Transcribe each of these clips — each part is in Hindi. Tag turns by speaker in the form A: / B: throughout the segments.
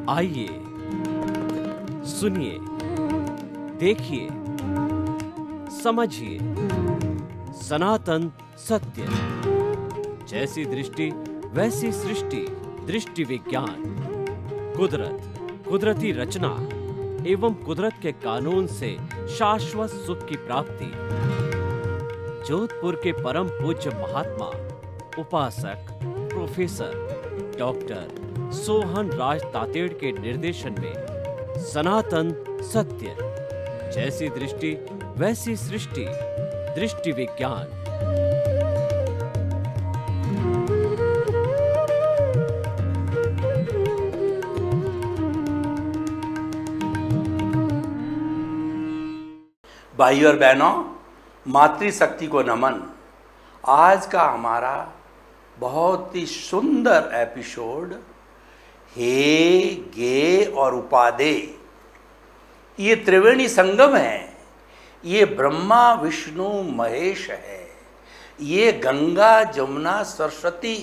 A: आइए, सुनिए, देखिए, समझिए सनातन सत्य। जैसी दृष्टि वैसी सृष्टि, दृष्टि विज्ञान। कुदरत, कुदरती रचना एवं कुदरत के कानून से शाश्वत सुख की प्राप्ति। जोधपुर के परम पूज्य महात्मा उपासक प्रोफेसर डॉक्टर सोहन राज तातेड़ के निर्देशन में सनातन सत्य। जैसी दृष्टि वैसी सृष्टि, दृष्टि विज्ञान।
B: भाइयों और बहनों, मातृशक्ति को नमन। आज का हमारा बहुत ही सुंदर एपिसोड हे, गे और उपादे, ये त्रिवेणी संगम है। ये ब्रह्मा विष्णु महेश है। ये गंगा जमुना सरस्वती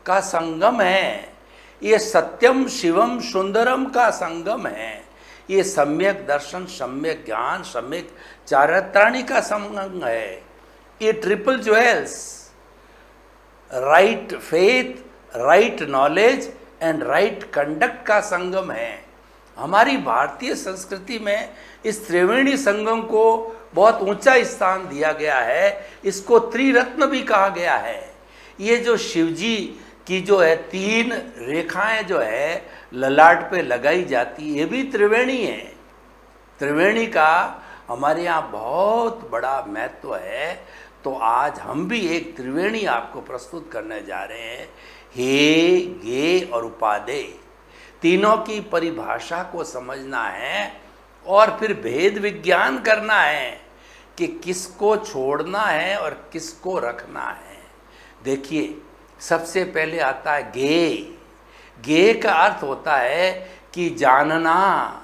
B: का संगम है। ये सत्यम शिवम सुंदरम का संगम है। ये सम्यक दर्शन, सम्यक ज्ञान, सम्यक चारित्राणी का संगम है। ये triple jewels, right faith, right knowledge and right conduct का संगम है। हमारी भारतीय संस्कृति में इस त्रिवेणी संगम को बहुत ऊंचा स्थान दिया गया है। इसको त्रिरत्न भी कहा गया है। ये जो शिवजी की जो है 3 रेखाएं जो है ललाट पे लगाई जाती, ये भी त्रिवेणी है। त्रिवेणी का हमारे यहाँ बहुत बड़ा महत्व है। तो आज हम भी एक त्रिवेणी आपको प्रस्तुत करने जा रहे हैं, हे, गे और उपादे। तीनों की परिभाषा को समझना है और फिर भेद विज्ञान करना है कि किसको छोड़ना है और किसको रखना है। देखिए, सबसे पहले आता है गे। गे का अर्थ होता है कि जानना,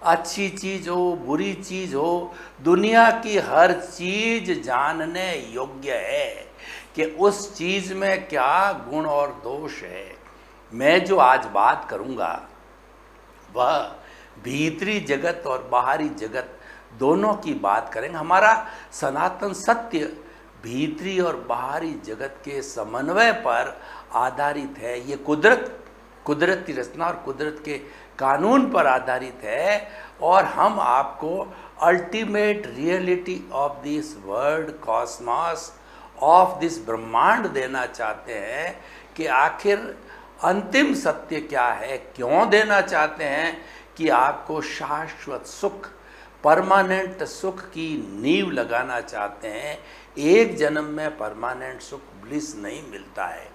B: अच्छी चीज हो, बुरी चीज हो, दुनिया की हर चीज जानने योग्य है कि उस चीज में क्या गुण और दोष है। मैं जो आज बात करूंगा वह भीतरी जगत और बाहरी जगत दोनों की बात करेंगे। हमारा सनातन सत्य भीतरी और बाहरी जगत के समन्वय पर आधारित है। ये कुदरती रचना और कुदरत के कानून पर आधारित है। और हम आपको ultimate reality of this world Cosmos, of this ब्रह्मांड देना चाहते हैं कि आखिर अंतिम सत्य क्या है। क्यों देना चाहते हैं कि आपको शाश्वत सुख, परमानेंट सुख की नींव लगाना चाहते हैं। एक जन्म में परमानेंट सुख, ब्लिस नहीं मिलता है,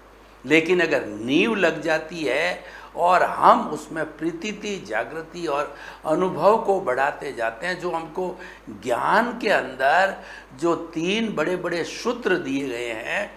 B: लेकिन अगर नींव लग जाती है और हम उसमें प्रीति, जागृति और अनुभव को बढ़ाते जाते हैं, जो हमको ज्ञान के अंदर जो 3 बड़े बड़े सूत्र दिए गए हैं,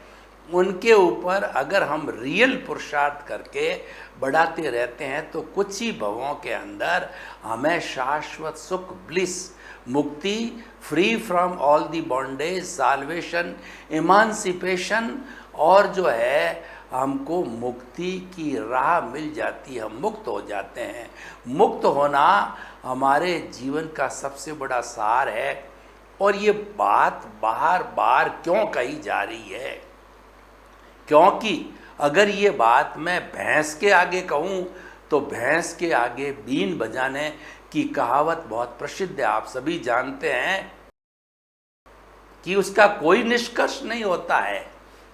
B: उनके ऊपर अगर हम रियल पुरुषार्थ करके बढ़ाते रहते हैं तो कुछ ही भवों के अंदर हमें शाश्वत सुख, ब्लिस, मुक्ति, free from all the bondage, salvation, emancipation और जो है हमको मुक्ति की राह मिल जाती है। हम मुक्त हो जाते हैं। मुक्त होना हमारे जीवन का सबसे बड़ा सार है। और ये बात बार बार क्यों कही जा रही है? क्योंकि अगर ये बात मैं भैंस के आगे कहूँ तो भैंस के आगे बीन बजाने की कहावत बहुत प्रसिद्ध है। आप सभी जानते हैं कि उसका कोई निष्कर्ष नहीं होता है,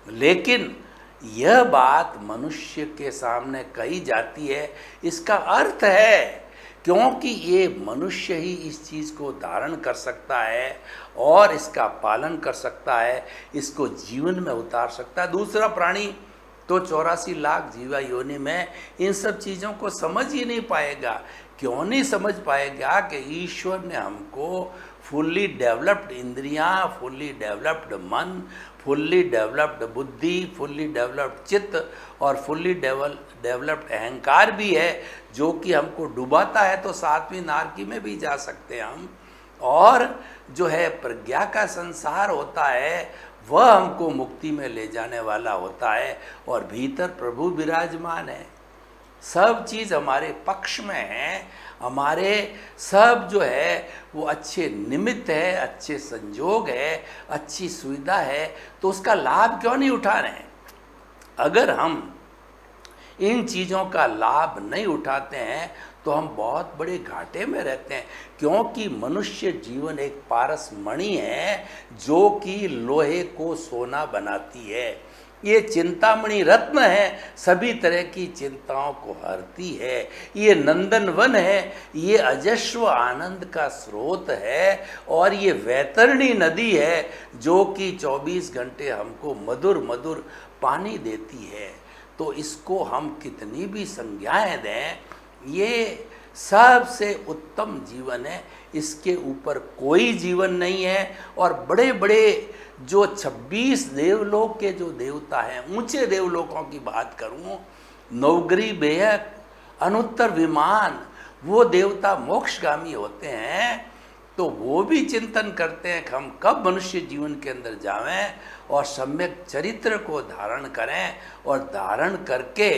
B: लेकिन यह बात मनुष्य के सामने कही जाती है। इसका अर्थ है क्योंकि ये मनुष्य ही इस चीज़ को धारण कर सकता है और इसका पालन कर सकता है, इसको जीवन में उतार सकता है। दूसरा प्राणी तो 84 लाख जीवा योनि में इन सब चीज़ों को समझ ही नहीं पाएगा। क्यों नहीं समझ पाएगा? कि ईश्वर ने हमको फुल्ली डेवलप्ड इंद्रियां, फुल्ली डेवलप्ड मन, फुल्ली डेवलप्ड बुद्धि, फुल्ली डेवलप्ड चित्त और फुल्ली डेवलप्ड अहंकार भी है, जो कि हमको डुबाता है। तो 7वीं नारकी में भी जा सकते हैं हम। और जो है प्रज्ञा का संसार होता है, वह हमको मुक्ति में ले जाने वाला होता है। और भीतर प्रभु विराजमान है। सब चीज़ हमारे पक्ष में है, हमारे सब जो है वो अच्छे निमित्त है, अच्छे संजोग है, अच्छी सुविधा है, तो उसका लाभ क्यों नहीं उठा रहे हैं? अगर हम इन चीज़ों का लाभ नहीं उठाते हैं तो हम बहुत बड़े घाटे में रहते हैं, क्योंकि मनुष्य जीवन एक पारस मणि है जो कि लोहे को सोना बनाती है। ये चिंतामणि रत्न है, सभी तरह की चिंताओं को हरती है। ये नंदन वन है, ये अजस्व आनंद का स्रोत है, और ये वैतरणी नदी है जो कि 24 घंटे हमको मधुर मधुर पानी देती है। तो इसको हम कितनी भी संज्ञाएं दें, ये सबसे उत्तम जीवन है, इसके ऊपर कोई जीवन नहीं है। और बड़े बड़े जो 26 देवलोक के जो देवता हैं, ऊंचे देवलोकों की बात करूं, नवग्री बेहक, अनुत्तर विमान, वो देवता मोक्षगामी होते हैं, तो वो भी चिंतन करते हैं कि हम कब मनुष्य जीवन के अंदर जावें और सम्यक चरित्र को धारण करें, और धारण करके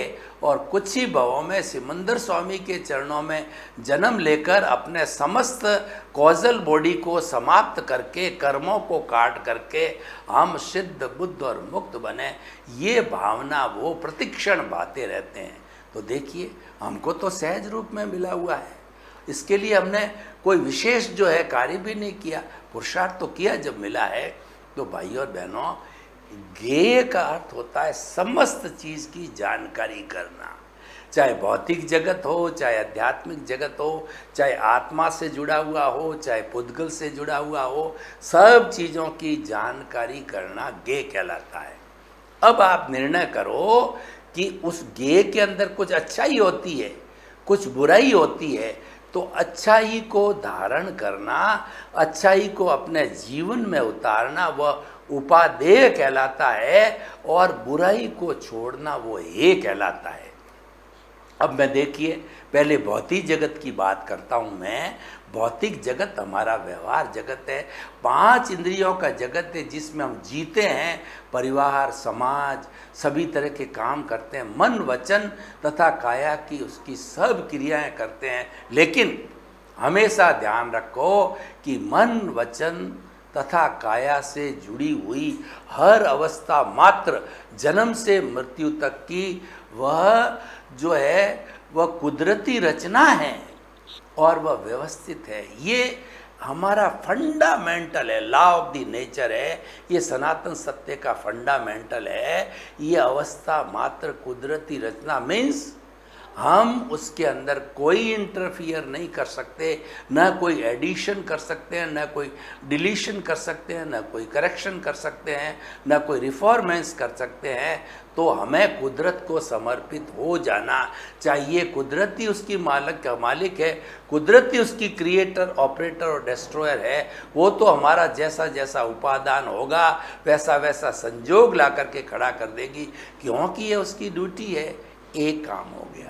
B: और कुछ ही भवों में सिमंदर स्वामी के चरणों में जन्म लेकर अपने समस्त कॉजल बॉडी को समाप्त करके, कर्मों को काट करके हम सिद्ध बुद्ध और मुक्त बने, ये भावना वो प्रतिक्षण बातें रहते हैं। तो देखिए, हमको तो सहज रूप में मिला हुआ है, इसके लिए हमने कोई विशेष जो है कार्य भी नहीं किया, पुरुषार्थ तो किया जब मिला है। तो भाई और बहनों, ज्ञेय का अर्थ होता है समस्त चीज़ की जानकारी करना, चाहे भौतिक जगत हो, चाहे आध्यात्मिक जगत हो, चाहे आत्मा से जुड़ा हुआ हो, चाहे पुद्गल से जुड़ा हुआ हो, सब चीज़ों की जानकारी करना ज्ञेय कहलाता है। अब आप निर्णय करो कि उस ज्ञेय के अंदर कुछ अच्छाई होती है, कुछ बुराई होती है, तो अच्छाई को धारण करना, अच्छाई को अपने जीवन में उतारना वह उपादेय कहलाता है, और बुराई को छोड़ना वो हेय कहलाता है। अब मैं देखिए, पहले भौतिक जगत की बात करता हूँ मैं। भौतिक जगत हमारा व्यवहार जगत है, 5 इंद्रियों का जगत है जिसमें हम जीते हैं, परिवार, समाज, सभी तरह के काम करते हैं, मन, वचन तथा काया की उसकी सब क्रियाएं करते हैं। लेकिन हमेशा ध्यान रखो कि मन, वचन तथा काया से जुड़ी हुई हर अवस्था मात्र जन्म से मृत्यु तक की वह जो है वह कुदरती रचना है और वह व्यवस्थित है। ये हमारा फंडामेंटल है, लॉ ऑफ द नेचर है, ये सनातन सत्य का फंडामेंटल है। ये अवस्था मात्र कुदरती रचना मीन्स हम उसके अंदर कोई इंटरफियर नहीं कर सकते, न कोई एडिशन कर सकते हैं, न कोई डिलीशन कर सकते हैं, न कोई करेक्शन कर सकते हैं, न कोई रिफॉर्मेंस कर सकते हैं। तो हमें कुदरत को समर्पित हो जाना चाहिए। कुदरत ही उसकी मालिक है, कुदरत ही उसकी क्रिएटर, ऑपरेटर और डिस्ट्रॉयर है। वो तो हमारा जैसा जैसा उपादान होगा वैसा वैसा संजोग ला करके खड़ा कर देगी, क्योंकि ये उसकी ड्यूटी है। एक काम हो गया।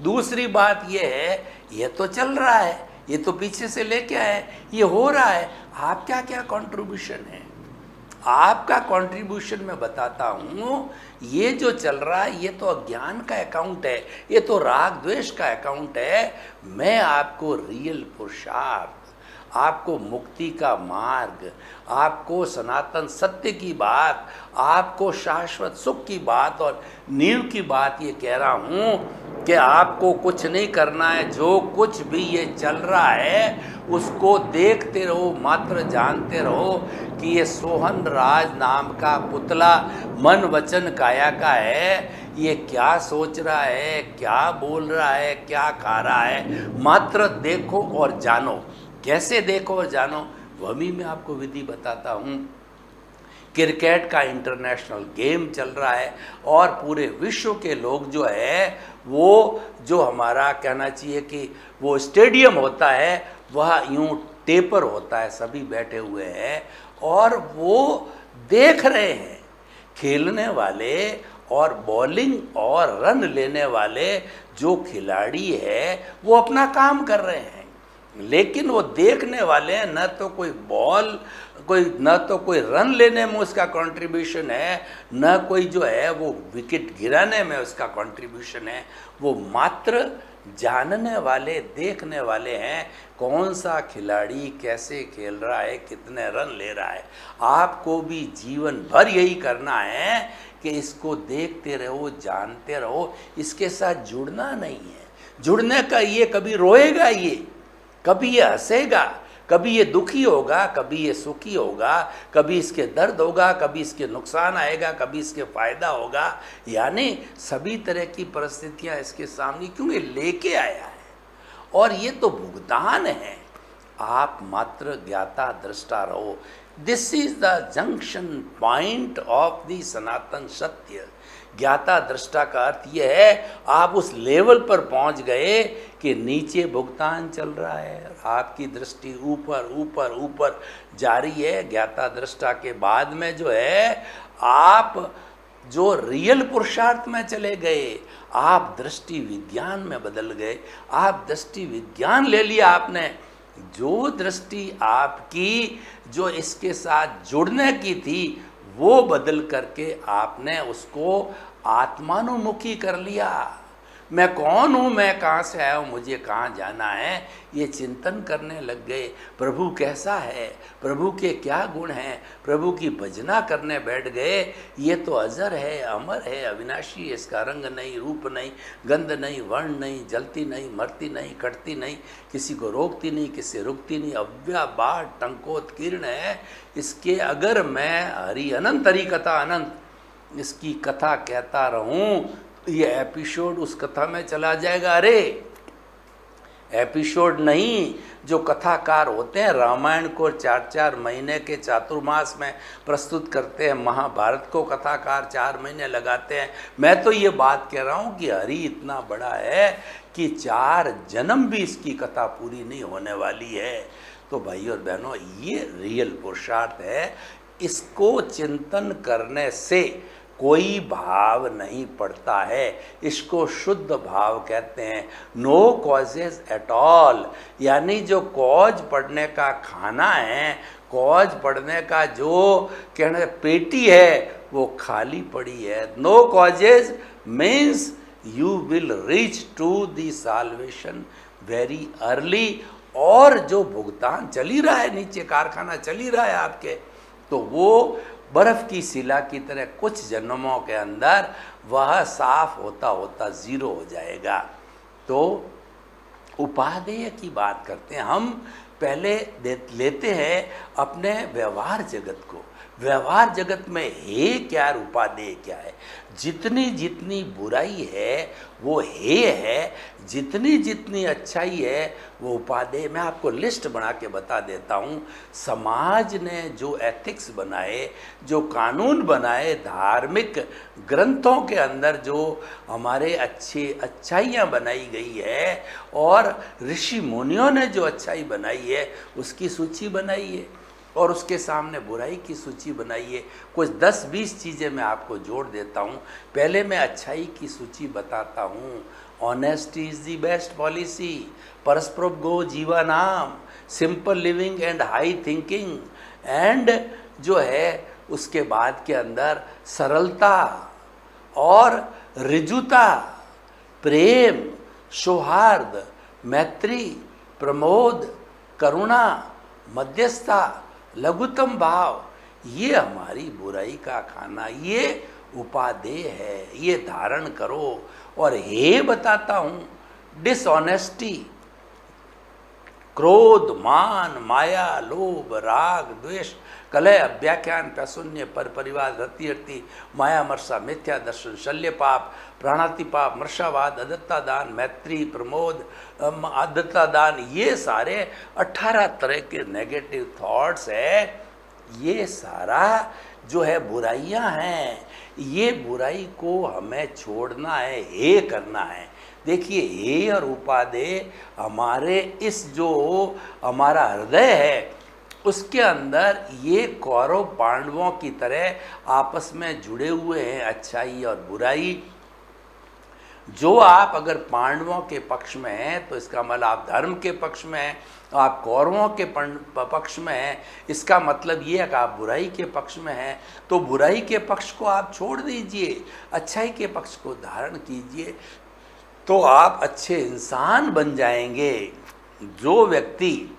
B: दूसरी बात ये है, ये तो चल रहा है, ये तो पीछे से लेके आए, ये हो रहा है, आप क्या क्या कंट्रीब्यूशन है? आपका कंट्रीब्यूशन मैं बताता हूँ। ये जो चल रहा है ये तो अज्ञान का अकाउंट है, ये तो राग द्वेष का अकाउंट है। मैं आपको रियल पुरुषार्थ, आपको मुक्ति का मार्ग, आपको सनातन सत्य की बात, आपको शाश्वत सुख की बात और नींव की बात ये कह रहा हूँ कि आपको कुछ नहीं करना है। जो कुछ भी ये चल रहा है उसको देखते रहो, मात्र जानते रहो कि ये सोहन राज नाम का पुतला मन वचन काया का है। ये क्या सोच रहा है, क्या बोल रहा है, क्या खा रहा है, मात्र देखो और जानो। कैसे देखो और जानो, वह भी मैं आपको विधि बताता हूँ। क्रिकेट का इंटरनेशनल गेम चल रहा है और पूरे विश्व के लोग जो है वो जो हमारा कहना चाहिए कि वो स्टेडियम होता है वह यूं टेपर होता है, सभी बैठे हुए हैं और वो देख रहे हैं। खेलने वाले और बॉलिंग और रन लेने वाले जो खिलाड़ी है वो अपना काम कर रहे हैं। लेकिन वो देखने वाले हैं, न तो कोई बॉल, कोई न तो कोई रन लेने में उसका कंट्रीब्यूशन है, न कोई जो है वो विकेट गिराने में उसका कंट्रीब्यूशन है। वो मात्र जानने वाले, देखने वाले हैं कौन सा खिलाड़ी कैसे खेल रहा है, कितने रन ले रहा है। आपको भी जीवन भर यही करना है कि इसको देखते रहो, जानते रहो, इसके साथ जुड़ना नहीं है। जुड़ने का ये कभी रोएगा, ये कभी ये हंसेगा, कभी ये दुखी होगा, कभी ये सुखी होगा, कभी इसके दर्द होगा, कभी इसके नुकसान आएगा, कभी इसके फायदा होगा। यानी सभी तरह की परिस्थितियां इसके सामने, क्यों ये लेके आया है। और ये तो भुगतान है। आप मात्र ज्ञाता दृष्टा रहो। This is the junction point of the sanatan satya. ज्ञाता दृष्टा का अर्थ यह है आप उस लेवल पर पहुंच गए कि नीचे भुगतान चल रहा है, आपकी दृष्टि ऊपर ऊपर ऊपर जारी है। ज्ञाता दृष्टा के बाद में जो है आप जो रियल पुरुषार्थ में चले गए, आप दृष्टि विज्ञान में बदल गए। आप दृष्टि विज्ञान ले लिया आपने। जो दृष्टि आपकी जो इसके साथ जुड़ने की थी वो बदल करके आपने उसको आत्मानुमुखी कर लिया। मैं कौन हूँ, मैं कहाँ से आया हूँ, मुझे कहाँ जाना है, ये चिंतन करने लग गए। प्रभु कैसा है, प्रभु के क्या गुण हैं, प्रभु की भजना करने बैठ गए। ये तो अजर है, अमर है, अविनाशी है, इसका रंग नहीं, रूप नहीं, गंध नहीं, वर्ण नहीं, जलती नहीं, मरती नहीं, कटती नहीं, किसी को रोकती नहीं, किसी रुकती नहीं, अव्याबाद टंकोत्कीर्ण है। इसके अगर मैं हरि अनंत हरि कथा अनंत इसकी कथा कहता रहूं, ये एपिसोड उस कथा में चला जाएगा। अरे एपिसोड नहीं, जो कथाकार होते हैं रामायण को 4-4 महीने के चातुर्मास में प्रस्तुत करते हैं, महाभारत को कथाकार 4 महीने लगाते हैं। मैं तो ये बात कह रहा हूँ कि हरि इतना बड़ा है कि 4 जन्म भी इसकी कथा पूरी नहीं होने वाली है। तो भाई और बहनों, ये रियल पुरुषार्थ है। इसको चिंतन करने से कोई भाव नहीं पड़ता है। इसको शुद्ध भाव कहते हैं। नो कॉजेज एट ऑल, यानी जो कॉज पढ़ने का खाना है, कॉज पढ़ने का जो कहने पेटी है वो खाली पड़ी है। No causes means you will reach to the salvation very early. और जो भुगतान चल ही रहा है, नीचे कारखाना चल ही रहा है आपके, तो वो बर्फ की शिला की तरह कुछ जन्मों के अंदर वह साफ होता होता जीरो हो जाएगा। तो उपादेय की बात करते हैं हम। पहले लेते हैं अपने व्यवहार जगत को। व्यवहार जगत में हे क्या, उपादेय क्या है। जितनी जितनी बुराई है वो हे है, जितनी जितनी अच्छाई है वो उपादेय। मैं आपको लिस्ट बना के बता देता हूँ। समाज ने जो एथिक्स बनाए, जो कानून बनाए, धार्मिक ग्रंथों के अंदर जो हमारे अच्छाइयाँ बनाई गई है, और ऋषि मुनियों ने जो अच्छाई बनाई है उसकी सूची बनाई है, और उसके सामने बुराई की सूची बनाइए। कुछ 10-20 चीज़ें मैं आपको जोड़ देता हूँ। पहले मैं अच्छाई की सूची बताता हूँ। Honesty is the best policy, परस्पर गो जीवा नाम, simple living and high thinking, and जो है उसके बाद के अंदर सरलता और ऋजुता, प्रेम, सौहार्द, मैत्री, प्रमोद, करुणा, मध्यस्थता, लघुतम भाव, ये हमारी बुराई का खाना, ये उपादेय है, ये धारण करो। और हे बताता हूँ, डिसऑनेस्टी, क्रोध, मान, माया, लोभ, राग, द्वेष, कलह, अव्याख्यान, पैशून्य, पर परिवार, रति रति, माया, मर्षा, मिथ्या दर्शन, शल्य पाप, प्राणाति पाप, मर्षावाद, अदत्ता दान, मैत्री, प्रमोद, अदत्ता दान, ये सारे 18 तरह के नेगेटिव थॉट्स है। ये सारा जो है बुराइयां हैं। ये बुराई को हमें छोड़ना है, हे करना है। देखिए, हे और उपादेय हमारे इस जो हमारा हृदय है उसके अंदर ये कौरव पांडवों की तरह आपस में जुड़े हुए हैं, अच्छाई और बुराई। जो आप अगर पांडवों के पक्ष में हैं तो इसका मतलब आप धर्म के पक्ष में हैं, आप कौरवों के पक्ष में हैं, इसका मतलब ये है कि आप बुराई के पक्ष में हैं। तो बुराई के पक्ष को आप छोड़ दीजिए, अच्छाई के पक्ष को धारण कीजिए, तो आप अच्छे इंसान बन जाएंगे। जो व्यक्ति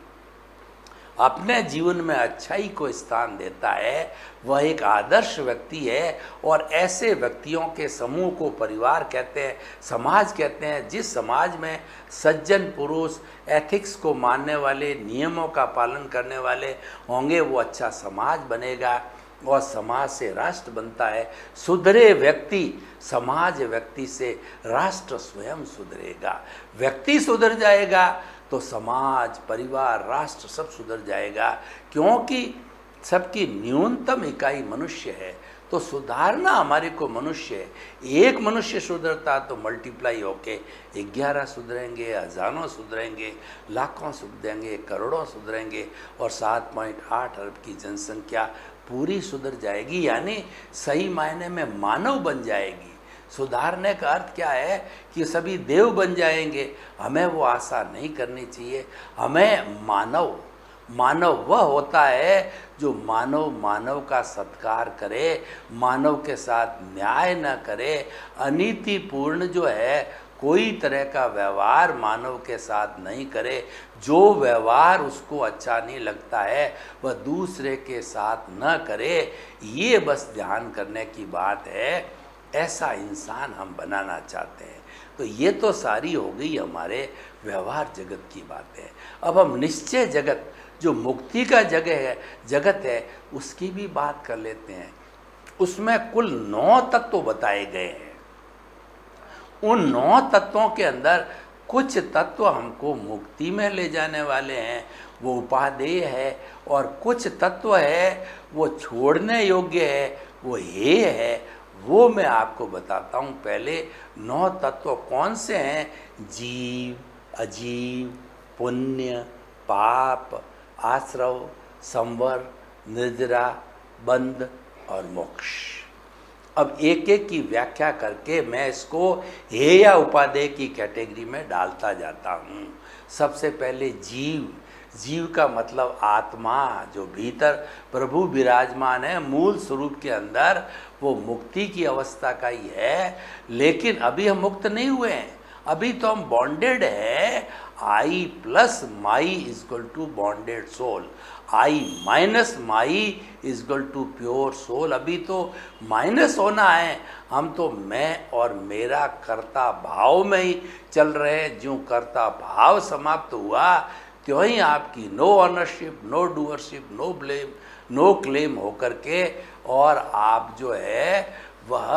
B: अपने जीवन में अच्छाई को स्थान देता है वह एक आदर्श व्यक्ति है। और ऐसे व्यक्तियों के समूह को परिवार कहते हैं, समाज कहते हैं। जिस समाज में सज्जन पुरुष एथिक्स को मानने वाले, नियमों का पालन करने वाले होंगे, वो अच्छा समाज बनेगा और समाज से राष्ट्र बनता है। सुधरे व्यक्ति समाज, व्यक्ति से राष्ट्र स्वयं सुधरेगा। व्यक्ति सुधर जाएगा तो समाज, परिवार, राष्ट्र सब सुधर जाएगा, क्योंकि सबकी न्यूनतम इकाई मनुष्य है। तो सुधारना हमारे को मनुष्य है। एक मनुष्य सुधरता तो मल्टीप्लाई होके 11 सुधरेंगे, हजारों सुधरेंगे, लाखों सुधरेंगे, करोड़ों सुधरेंगे और 7.8 अरब की जनसंख्या पूरी सुधर जाएगी, यानी सही मायने में मानव बन जाएगी। सुधारने का अर्थ क्या है कि सभी देव बन जाएंगे। हमें वो आशा नहीं करनी चाहिए। हमें मानव वह होता है जो मानव का सत्कार करे, मानव के साथ न्याय न करे, अनीतिपूर्ण जो है कोई तरह का व्यवहार मानव के साथ नहीं करे। जो व्यवहार उसको अच्छा नहीं लगता है वह दूसरे के साथ न करे। ये बस ध्यान करने की बात है। ऐसा इंसान हम बनाना चाहते हैं। तो ये तो सारी हो गई हमारे व्यवहार जगत की बातें। अब हम निश्चय जगत, जो मुक्ति का जगत है, उसकी भी बात कर लेते हैं। उसमें कुल 9 तत्व बताए गए हैं। उन 9 तत्वों के अंदर कुछ तत्व हमको मुक्ति में ले जाने वाले हैं, वो उपादेय है, और कुछ तत्व है वो छोड़ने योग्य है, वो हेय है। वो मैं आपको बताता हूँ। पहले 9 तत्व कौन से हैं? जीव, अजीव, पुण्य, पाप, आश्रव, संवर, निर्जरा, बंध और मोक्ष। अब एक एक की व्याख्या करके मैं इसको हेय या उपादेय की कैटेगरी में डालता जाता हूँ। सबसे पहले जीव। जीव का मतलब आत्मा, जो भीतर प्रभु विराजमान है मूल स्वरूप के अंदर, वो मुक्ति की अवस्था का ही है। लेकिन अभी हम मुक्त नहीं हुए हैं, अभी तो हम बॉन्डेड है। I plus my is equal to bonded soul, I minus my is equal to pure soul. अभी तो माइनस होना है। हम तो मैं और मेरा कर्ता भाव में ही चल रहे हैं। जो कर्ता भाव समाप्त हुआ त्यों ही आपकी no ownership, no doership, no blame, no claim होकर के, और आप जो है वह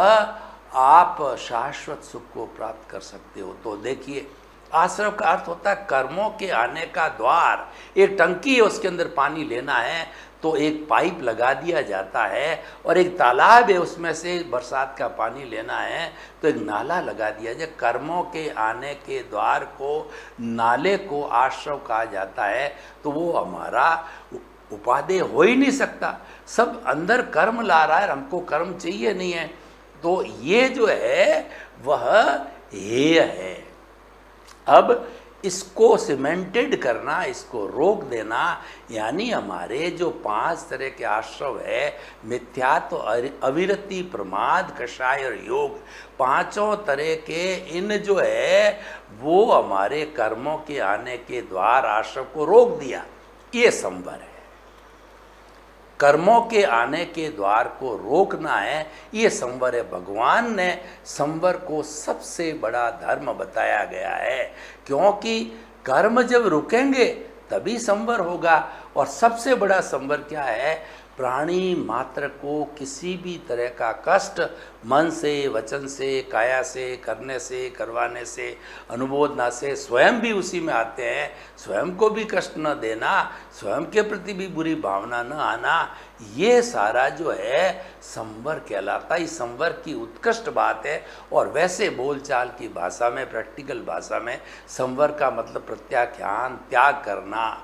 B: आप शाश्वत सुख को प्राप्त कर सकते हो। तो देखिए, आश्रव का अर्थ होता है कर्मों के आने का द्वार। एक टंकी है, उसके अंदर पानी लेना है तो एक पाइप लगा दिया जाता है, और एक तालाब है, उसमें से बरसात का पानी लेना है तो एक नाला लगा दिया जाए। कर्मों के आने के द्वार को, नाले को आश्रव कहा जाता है। तो वो हमारा उपादेय हो ही नहीं सकता। सब अंदर कर्म ला रहा है, हमको कर्म चाहिए नहीं है। तो ये जो है वह हेय है। अब इसको सीमेंटेड करना, इसको रोक देना, यानी हमारे जो 5 तरह के आश्रव है, मिथ्यात्व, अविरति, प्रमाद, कषाय और योग, 5 तरह के इन जो है वो हमारे कर्मों के आने के द्वार आश्रव को रोक दिया। ये संवर है। कर्मों के आने के द्वार को रोकना है, ये संवर है। भगवान ने संवर को सबसे बड़ा धर्म बताया गया है, क्योंकि कर्म जब रुकेंगे तभी संवर होगा। और सबसे बड़ा संवर क्या है? प्राणी मात्र को किसी भी तरह का कष्ट मन से, वचन से, काया से, करने से, करवाने से, अनुमोदना से, स्वयं भी उसी में आते हैं, स्वयं को भी कष्ट न देना, स्वयं के प्रति भी बुरी भावना न आना, ये सारा जो है संवर कहलाता है। इस संवर की उत्कृष्ट बात है। और वैसे बोलचाल की भाषा में, प्रैक्टिकल भाषा में, संवर का मतलब प्रत्याख्यान, त्याग करना,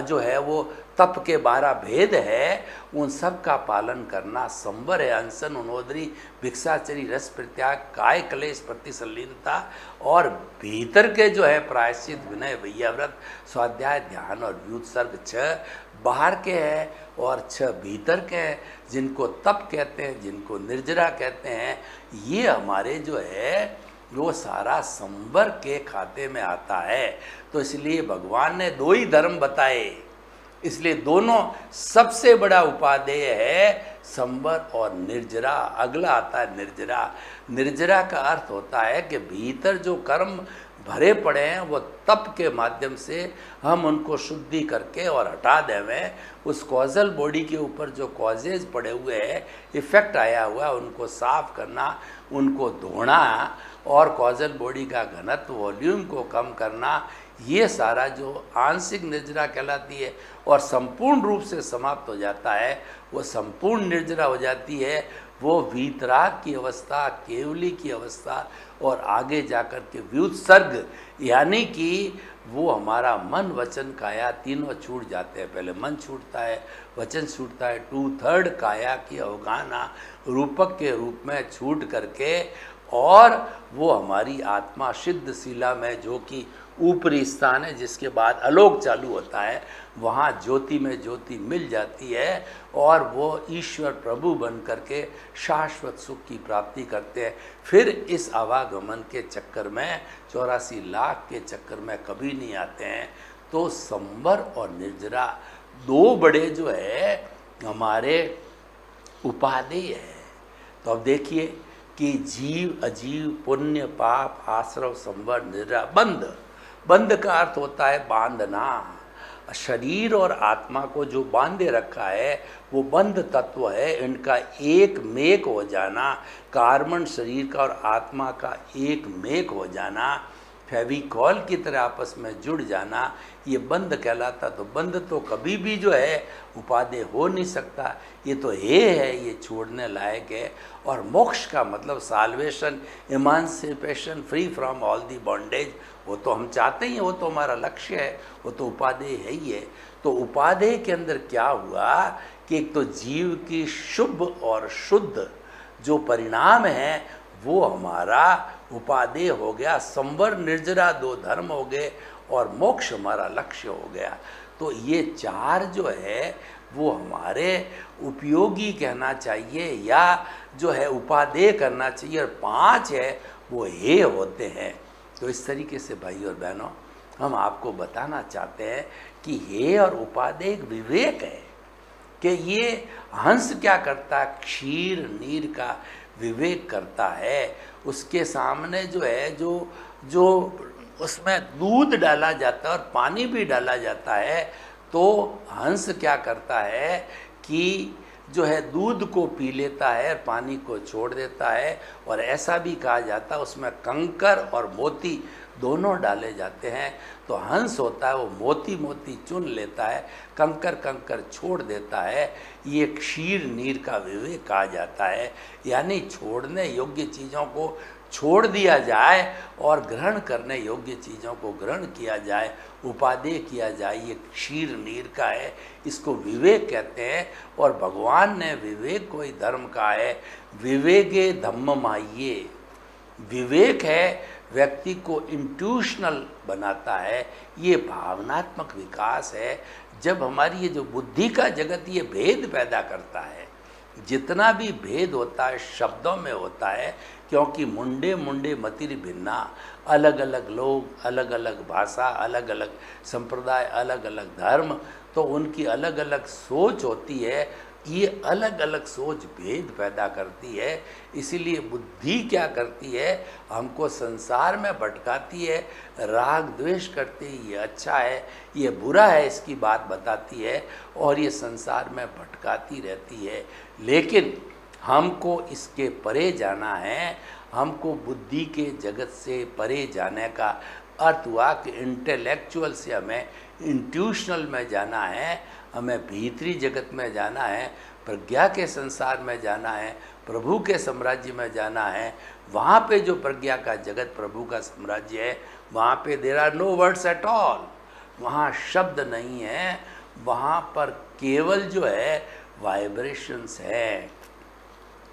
B: जो है वो तप के 12 भेद है, उन सब का पालन करना संवर है। अनशन, उनोदरी, भिक्षाचरी, रस परित्याग, काय क्लेश, प्रतिसल्लीनता, और भीतर के जो है प्रायश्चित, विनय, वैयाव्रत, स्वाध्याय, ध्यान और व्युत्सर्ग 6 बाहर के हैं और 6 भीतर के हैं, जिनको तप कहते हैं, जिनको निर्जरा कहते हैं। ये हमारे जो है वो सारा संवर के खाते में आता है। तो इसलिए भगवान ने 2 ही धर्म बताए, इसलिए दोनों सबसे बड़ा उपादेय है संवर और निर्जरा। अगला आता है निर्जरा। निर्जरा का अर्थ होता है कि भीतर जो कर्म भरे पड़े हैं वो तप के माध्यम से हम उनको शुद्धि करके और हटा देवें। उस कॉजल बॉडी के ऊपर जो कॉजेज पड़े हुए हैं, इफेक्ट आया हुआ, उनको साफ करना, उनको धोना और कॉजल बॉडी का घनत्व, वॉल्यूम को कम करना, ये सारा जो आंशिक निर्जरा कहलाती है। और संपूर्ण रूप से समाप्त हो जाता है, वो संपूर्ण निर्जरा हो जाती है, वो वीतराग की अवस्था, केवली की अवस्था, और आगे जाकर के व्युत्सर्ग, यानी कि वो हमारा मन, वचन, काया तीनों छूट जाते हैं। पहले मन छूटता है, वचन छूटता है, 2/3 काया की अवगाहना रूपक के रूप में छूट करके, और वो हमारी आत्मा सिद्ध शिला में, जो कि ऊपरी स्थान है, जिसके बाद आलोक चालू होता है, वहाँ ज्योति में ज्योति मिल जाती है, और वो ईश्वर प्रभु बन करके शाश्वत सुख की प्राप्ति करते हैं। फिर इस आवागमन के चक्कर में, 84 लाख के चक्कर में कभी नहीं आते हैं। तो संवर और निर्जरा 2 बड़े जो है हमारे उपादेय है। तो अब देखिए कि जीव, अजीव, पुण्य, पाप, आश्रव, संवर, निर्जरा, बंध। बंध का अर्थ होता है बांधना। शरीर और आत्मा को जो बांधे रखा है वो बंध तत्व है। इनका एक मेक हो जाना, कार्बन शरीर का और आत्मा का एक मेक हो जाना, फेविकॉल की तरह आपस में जुड़ जाना, ये बंध कहलाता। तो बंध तो कभी भी जो है उपादेय हो नहीं सकता, ये तो है, ये छोड़ने लायक है। और मोक्ष का मतलब salvation, emancipation, free from all the bondage, वो तो हम चाहते ही हैं, वो तो हमारा लक्ष्य है, वो तो उपादेय है ही है। तो उपादेय के अंदर क्या हुआ कि एक तो जीव की शुभ और शुद्ध जो परिणाम है वो हमारा उपादेय हो गया। संवर, निर्जरा 2 धर्म हो गए, और मोक्ष हमारा लक्ष्य हो गया। तो ये 4 जो है वो हमारे उपयोगी कहना चाहिए, या जो है उपादेय करना चाहिए, और 5 है वो हे होते हैं। तो इस तरीके से भाई और बहनों, हम आपको बताना चाहते हैं कि हे और उपादेय एक विवेक है कि ये हंस क्या करता है, क्षीर नीर का विवेक करता है। उसके सामने जो है जो उसमें दूध डाला जाता है और पानी भी डाला जाता है, तो हंस क्या करता है कि जो है दूध को पी लेता है और पानी को छोड़ देता है। और ऐसा भी कहा जाता है उसमें कंकर और मोती दोनों डाले जाते हैं। तो हंस होता है वो मोती मोती चुन लेता है, कंकर कंकर छोड़ देता है। ये क्षीर नीर का विवेक कहा जाता है, यानी छोड़ने योग्य चीज़ों को छोड़ दिया जाए और ग्रहण करने योग्य चीज़ों को ग्रहण किया जाए, उपादेय किया जाए। ये क्षीर नीर का है, इसको विवेक कहते हैं। और भगवान ने विवेक को ही धर्म कहा है। विवेके धम्ममाह्ये, विवेक है व्यक्ति को इंट्यूशनल बनाता है, ये भावनात्मक विकास है। जब हमारी ये जो बुद्धि का जगत ये भेद पैदा करता है, जितना भी भेद होता है शब्दों में होता है, क्योंकि मुंडे मुंडे मतिर भिन्ना, अलग अलग लोग, अलग अलग भाषा, अलग अलग संप्रदाय, अलग अलग धर्म, तो उनकी अलग अलग सोच होती है। ये अलग अलग सोच भेद पैदा करती है। इसीलिए बुद्धि क्या करती है, हमको संसार में भटकाती है, राग द्वेष करती है, ये अच्छा है ये बुरा है इसकी बात बताती है, और ये संसार में भटकाती रहती है। लेकिन हमको इसके परे जाना है। हमको बुद्धि के जगत से परे जाने का अर्थ हुआ कि इंटेलेक्चुअल से हमें इंट्यूशनल में जाना है, हमें भीतरी जगत में जाना है, प्रज्ञा के संसार में जाना है, प्रभु के साम्राज्य में जाना है। वहाँ पे जो प्रज्ञा का जगत, प्रभु का साम्राज्य है, वहाँ पे there are no words at all. वहाँ शब्द नहीं है, वहाँ पर केवल जो है वाइब्रेशंस है,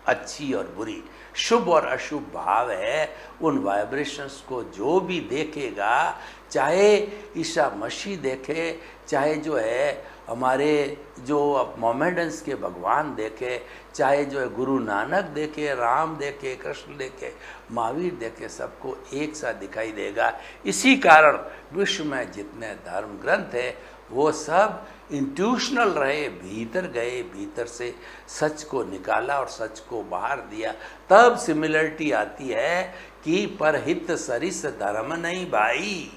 B: अच्छी और बुरी, शुभ और अशुभ भाव है। उन वाइब्रेशंस को जो भी देखेगा, चाहे ईसा मसीह देखे, चाहे जो है हमारे जो मोमेडन्स के भगवान देखे, चाहे जो है गुरु नानक देखे, राम देखे, कृष्ण देखे, महावीर देखे, सबको एक साथ दिखाई देगा। इसी कारण विश्व में जितने धर्म ग्रंथ है वो सब इंट्यूशनल रहे, भीतर गए, भीतर से सच को निकाला और सच को बाहर दिया। तब सिमिलरिटी आती है कि परहित सरिस धर्म नहीं भाई।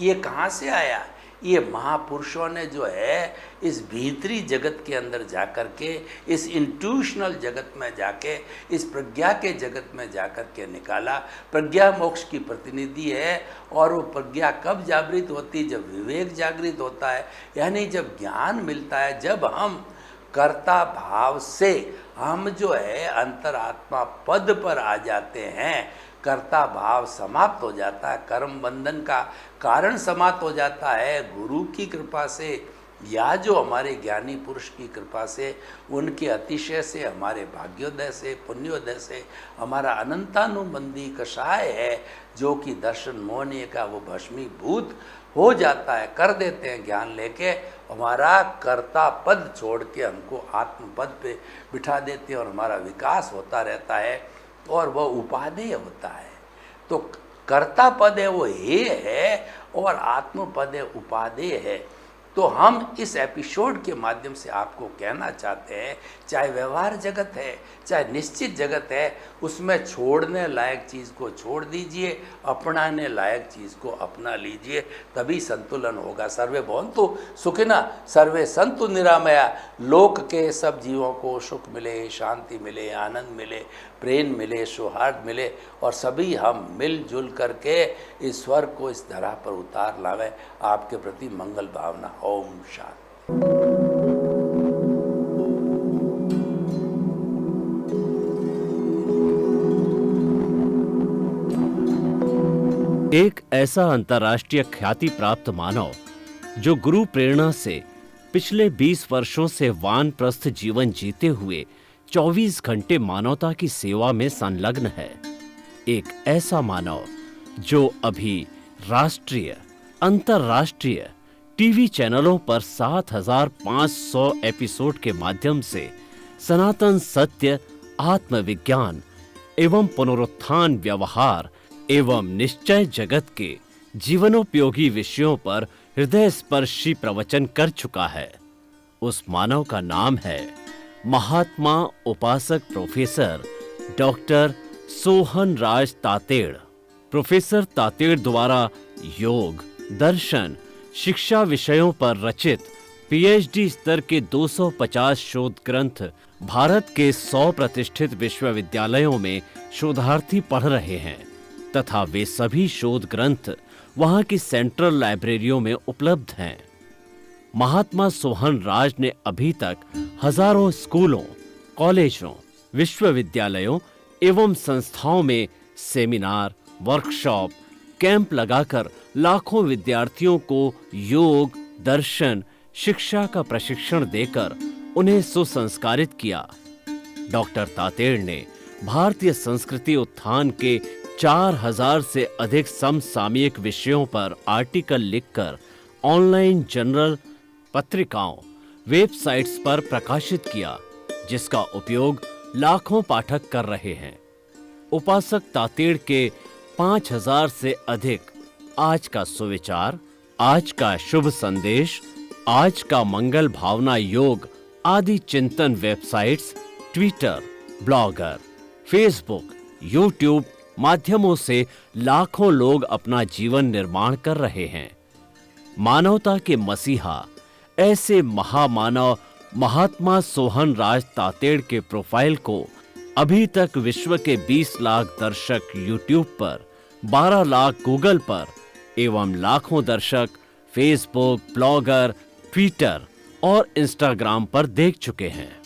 B: ये कहाँ से आया? ये महापुरुषों ने जो है इस भीतरी जगत के अंदर जाकर के, इस इंट्यूशनल जगत में जाके, इस प्रज्ञा के जगत में जाकर के निकाला। प्रज्ञा मोक्ष की प्रतिनिधि है और वो प्रज्ञा कब जागृत होती? जब विवेक जागृत होता है, यानी जब ज्ञान मिलता है, जब हम कर्ता भाव से हम जो है अंतरात्मा पद पर आ जाते हैं, कर्ता भाव समाप्त हो जाता है, कर्म बंधन का कारण समाप्त हो जाता है गुरु की कृपा से या जो हमारे ज्ञानी पुरुष की कृपा से, उनके अतिशय से, हमारे भाग्योदय से, पुण्योदय से हमारा अनंतानुबंधी कषाय है जो कि दर्शन मोहनीय का वो भस्मीभूत हो जाता है, कर देते हैं ज्ञान लेके। हमारा कर्ता पद छोड़ के हमको आत्म पद पे बिठा देते हैं और हमारा विकास होता रहता है और वह उपादेय होता है। तो कर्ता पद है वो हे है और आत्म पद है उपादेय है। तो हम इस एपिसोड के माध्यम से आपको कहना चाहते हैं, चाहे व्यवहार जगत है, चाहे निश्चित जगत है, उसमें छोड़ने लायक चीज़ को छोड़ दीजिए, अपनाने लायक चीज़ को अपना लीजिए, तभी संतुलन होगा। सर्वे भवन्तु सुखिनः, सर्वे सन्तु निरामया। लोक के सब जीवों को सुख मिले, शांति मिले, आनंद मिले, प्रेम मिले, सौहार्द मिले और सभी हम मिलजुल करके इस स्वर को इस धरा पर उतार लावें। आपके प्रति मंगल भावना। ओम शांति।
A: एक ऐसा अंतर्राष्ट्रीय ख्याति प्राप्त मानव जो गुरु प्रेरणा से पिछले 20 वर्षों से वानप्रस्थ जीवन जीते हुए 24 घंटे मानवता की सेवा में संलग्न है। एक ऐसा मानव जो अभी राष्ट्रीय, अंतर्राष्ट्रीय टीवी चैनलों पर 7,500 एपिसोड के माध्यम से सनातन सत्य, आत्मविज्ञान एवं पुनरुत्थान, व्यवहार एवं निश्चय जगत के जीवनोपयोगी विषयों पर हृदय स्पर्शी प्रवचन कर चुका है। उस मानव का नाम है महात्मा उपासक प्रोफेसर डॉक्टर सोहन राज तातेड़। प्रोफेसर तातेड़ द्वारा योग, दर्शन, शिक्षा विषयों पर रचित पीएचडी स्तर के 250 शोध ग्रंथ भारत के 100 प्रतिष्ठित विश्वविद्यालयों में शोधार्थी पढ़ रहे हैं तथा वे सभी शोध ग्रंथ वहां की सेंट्रल लाइब्रेरियों में उपलब्ध हैं। महात्मा सोहन राज ने अभी तक हजारों स्कूलों, कॉलेजों, विश्वविद्यालयों एवं संस्थाओं में सेमिनार, वर्कशॉप, कैंप लगाकर लाखों विद्यार्थियों को योग, दर्शन, शिक्षा का प्रशिक्षण देकर उन्हें सुसंस्कारित किया। डॉक्टर तातेड़ ने भारतीय संस्कृति उत्थान के 4000 से अधिक समसामयिक विषयों पर आर्टिकल लिखकर ऑनलाइन जर्नल, पत्रिकाओं, वेबसाइट्स पर प्रकाशित किया, जिसका उपयोग लाखों पाठक कर रहे हैं। उपासक तातेड़ के 5000 से अधिक आज का सुविचार, आज का शुभ संदेश, आज का मंगल भावना योग आदि चिंतन websites, Twitter, blogger, Facebook, YouTube माध्यमों से लाखों लोग अपना जीवन निर्माण कर रहे हैं। मानवता के मसीहा ऐसे महामानव महात्मा सोहन राज तातेड़ के प्रोफाइल को अभी तक विश्व के 20 लाख दर्शक यूट्यूब पर, 12 लाख गूगल पर एवं लाखों दर्शक फेसबुक, ब्लॉगर, ट्विटर और इंस्टाग्राम पर देख चुके हैं।